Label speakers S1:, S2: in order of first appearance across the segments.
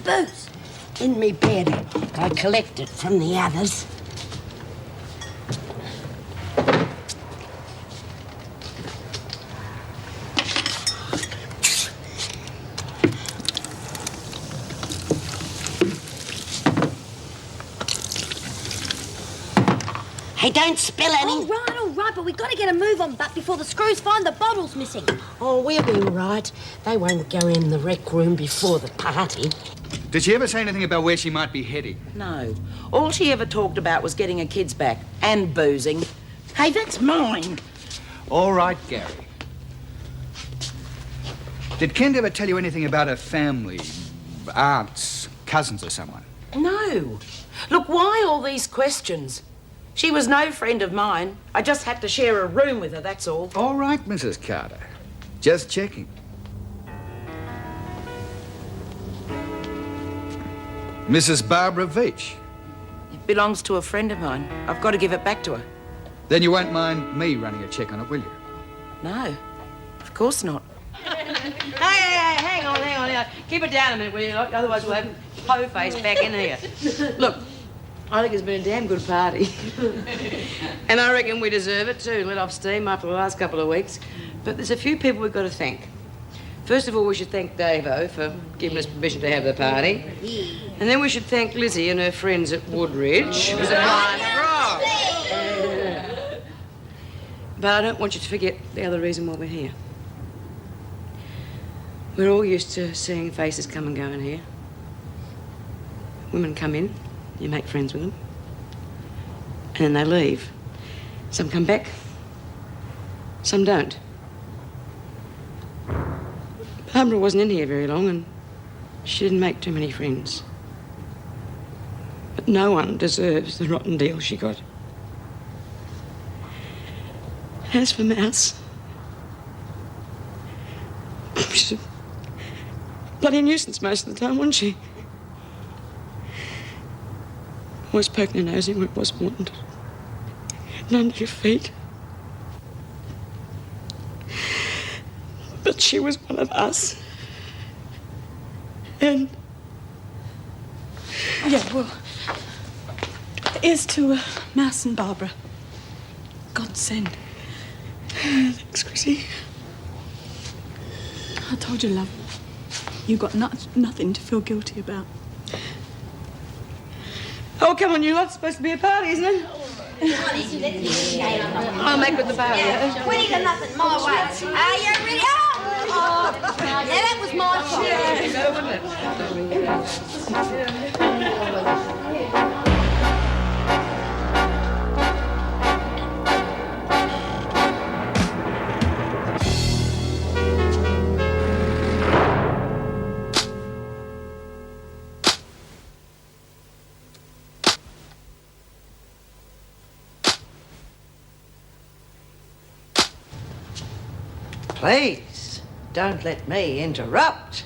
S1: booze? In me bed. I collect it from the others. Hey, don't spill any.
S2: All right, but we've got to get a move on back before the screws find the bottles missing.
S1: Oh, we'll be all right. They won't go in the rec room before the party.
S3: Did she ever say anything about where she might be heading?
S4: No. All she ever talked about was getting her kids back and boozing. Hey, that's mine.
S3: All right, Gary. Did Kent ever tell you anything about her family? Aunts, cousins or someone?
S4: No. Look, why all these questions? She was no friend of mine. I just had to share a room with her, that's all.
S3: All right, Mrs. Carter. Just checking. Mrs. Barbara Veitch.
S4: It belongs to a friend of mine. I've got to give it back to her.
S3: Then you won't mind me running a check on it, will you?
S4: No, of course not.
S5: Hey, hang on. Keep it down a minute, will you? Otherwise we'll have Po-Face back in here. Look, I think it's been a damn good party. And I reckon we deserve it too, let off steam after the last couple of weeks. But there's a few people we've got to thank. First of all, we should thank Davo for giving us permission to have the party. And then we should thank Lizzie and her friends at Woodridge. It was a blind frog. But I don't want you to forget the other reason why we're here. We're all used to seeing faces come and go in here. Women come in, you make friends with them, and then they leave. Some come back, some don't. Barbara wasn't in here very long, and she didn't make too many friends. But no one deserves the rotten deal she got. As for Mouse, she's a bloody nuisance most of the time, wasn't she? Always poking her nose in where it wasn't wanted. And under your feet. But she was one of us. And...
S6: Yeah, well, here's to Mouse and Barbara. God send.
S5: Thanks, Chrissy.
S6: I told you, love. You got nothing to feel guilty about.
S5: Oh, come on, you lot. It's supposed to be a party, isn't it? I'll make with the party.
S2: Yeah. 20 to nothing, my way. Are you ready? Oh, yeah, that was my fault.
S7: Please, don't let me interrupt.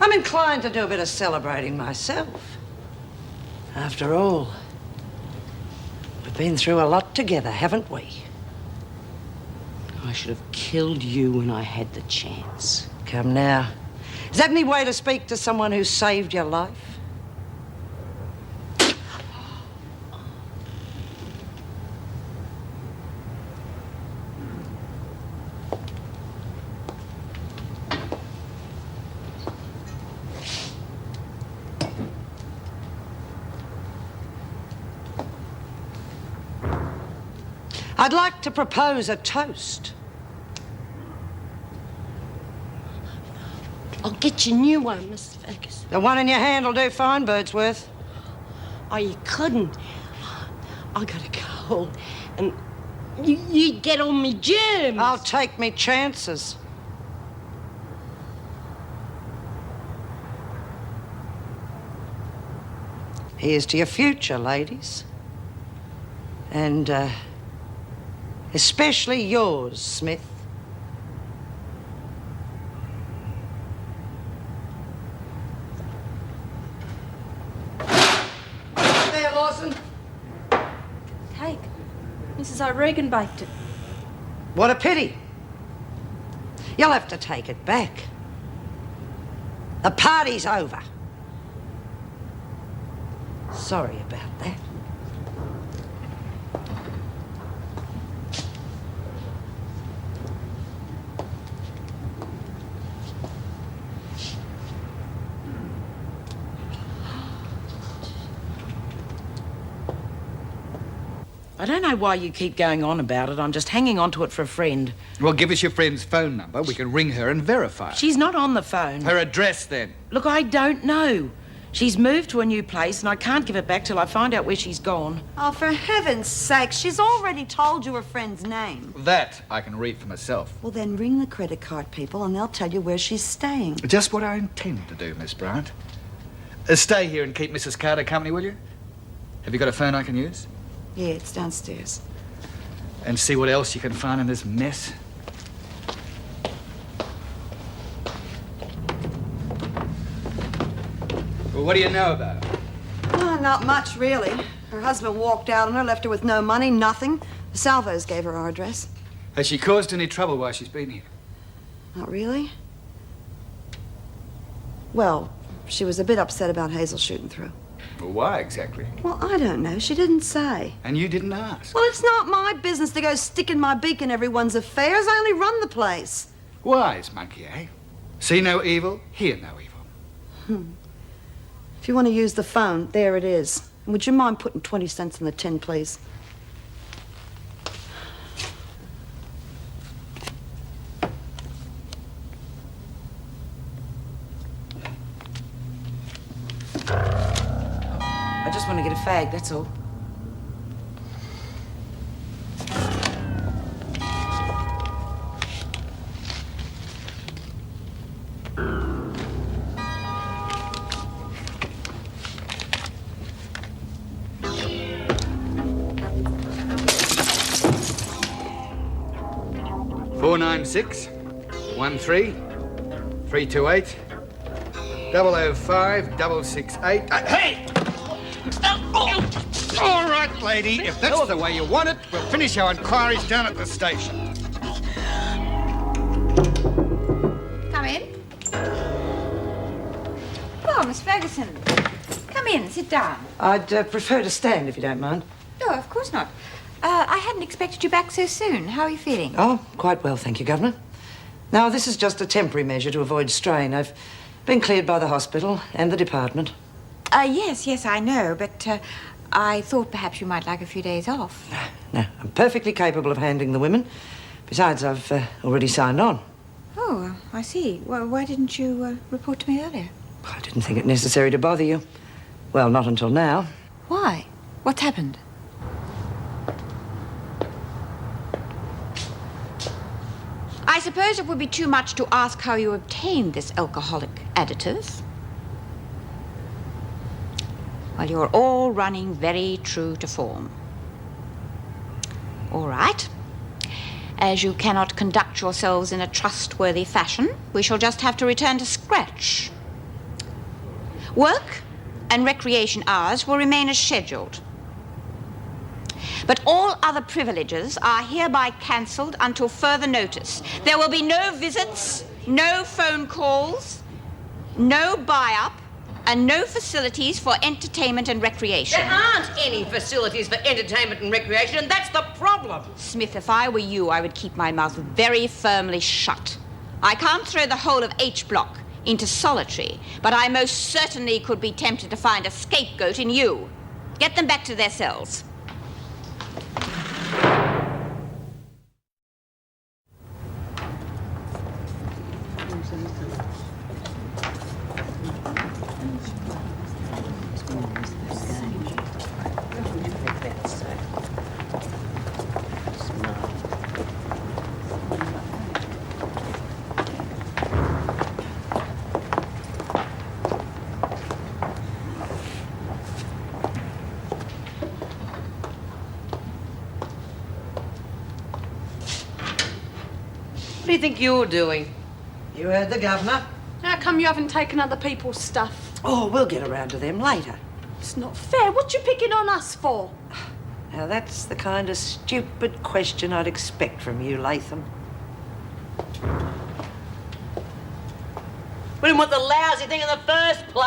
S7: I'm inclined to do a bit of celebrating myself. After all, we've been through a lot together, haven't we? I should have killed you when I had the chance. Come now. Is that any way to speak to someone who saved your life? I'd like to propose a toast.
S1: I'll get you a new one, Mr. Fergus.
S7: The one in your hand will do fine, Birdsworth.
S1: Oh, you couldn't. I got a cold, and you'd get on me germs.
S7: I'll take me chances. Here's to your future, ladies. And, especially yours, Smith. There, Lawson.
S2: Cake. Mrs. O'Regan baked it.
S7: What a pity. You'll have to take it back. The party's over. Sorry about that.
S4: I don't know why you keep going on about it. I'm just hanging on to it for a friend.
S3: Well, give us your friend's phone number. We can ring her and verify.
S4: She's not on the phone.
S3: Her address, then.
S4: Look, I don't know. She's moved to a new place and I can't give it back till I find out where she's gone.
S2: Oh, for heaven's sake, she's already told you her friend's name.
S3: That I can read for myself.
S2: Well, then ring the credit card people and they'll tell you where she's staying.
S3: Just what I intend to do, Miss Bryant. Stay here and keep Mrs. Carter company, will you? Have you got a phone I can use?
S2: Yeah, it's downstairs.
S3: And see what else you can find in this mess. Well, what do you know about her?
S2: Oh, not much, really. Her husband walked out on her, left her with no money, nothing. The Salvos gave her our address.
S3: Has she caused any trouble while she's been here?
S2: Not really. Well, she was a bit upset about Hazel shooting through.
S3: Well, why exactly?
S2: Well, I don't know. She didn't say.
S3: And you didn't ask?
S2: Well, it's not my business to go sticking my beak in everyone's affairs. I only run the place.
S3: Wise monkey, eh? See no evil, hear no evil.
S2: If you want to use the phone, there it is. And would you mind putting 20 cents in the tin, please?
S4: I just want to get a fag, that's all.
S3: Four 13 328 005 668. Hey! All right, lady. If that's the way you want it, we'll finish our inquiries down at the station.
S8: Come in. Oh, Miss Ferguson. Come in, sit down.
S7: I'd prefer to stand, if you don't mind.
S8: No, of course not. I hadn't expected you back so soon. How are you feeling?
S7: Oh, quite well, thank you, Governor. Now, this is just a temporary measure to avoid strain. I've been cleared by the hospital and the department.
S8: Yes, I know, but I thought perhaps you might like a few days off.
S7: No, I'm perfectly capable of handling the women. Besides, I've already signed on.
S8: Oh, I see. Well, why didn't you report to me earlier?
S7: I didn't think it necessary to bother you. Well, not until now.
S8: Why? What's happened? I suppose it would be too much to ask how you obtained this alcoholic additive. Well, you're all running very true to form. All right. As you cannot conduct yourselves in a trustworthy fashion, we shall just have to return to scratch. Work and recreation hours will remain as scheduled. But all other privileges are hereby cancelled until further notice. There will be no visits, no phone calls, no buy-up, and no facilities for entertainment and recreation.
S5: There aren't any facilities for entertainment and recreation, and that's the problem.
S8: Smith, if I were you, I would keep my mouth very firmly shut. I can't throw the whole of H Block into solitary, but I most certainly could be tempted to find a scapegoat in you. Get them back to their cells.
S5: What do you think you're doing?
S7: You heard the Governor.
S6: How come you haven't taken other people's stuff?
S7: Oh, we'll get around to them later.
S6: It's not fair. What you picking on us for?
S7: Now, that's the kind of stupid question I'd expect from you, Latham.
S5: We didn't want the lousy thing in the first place.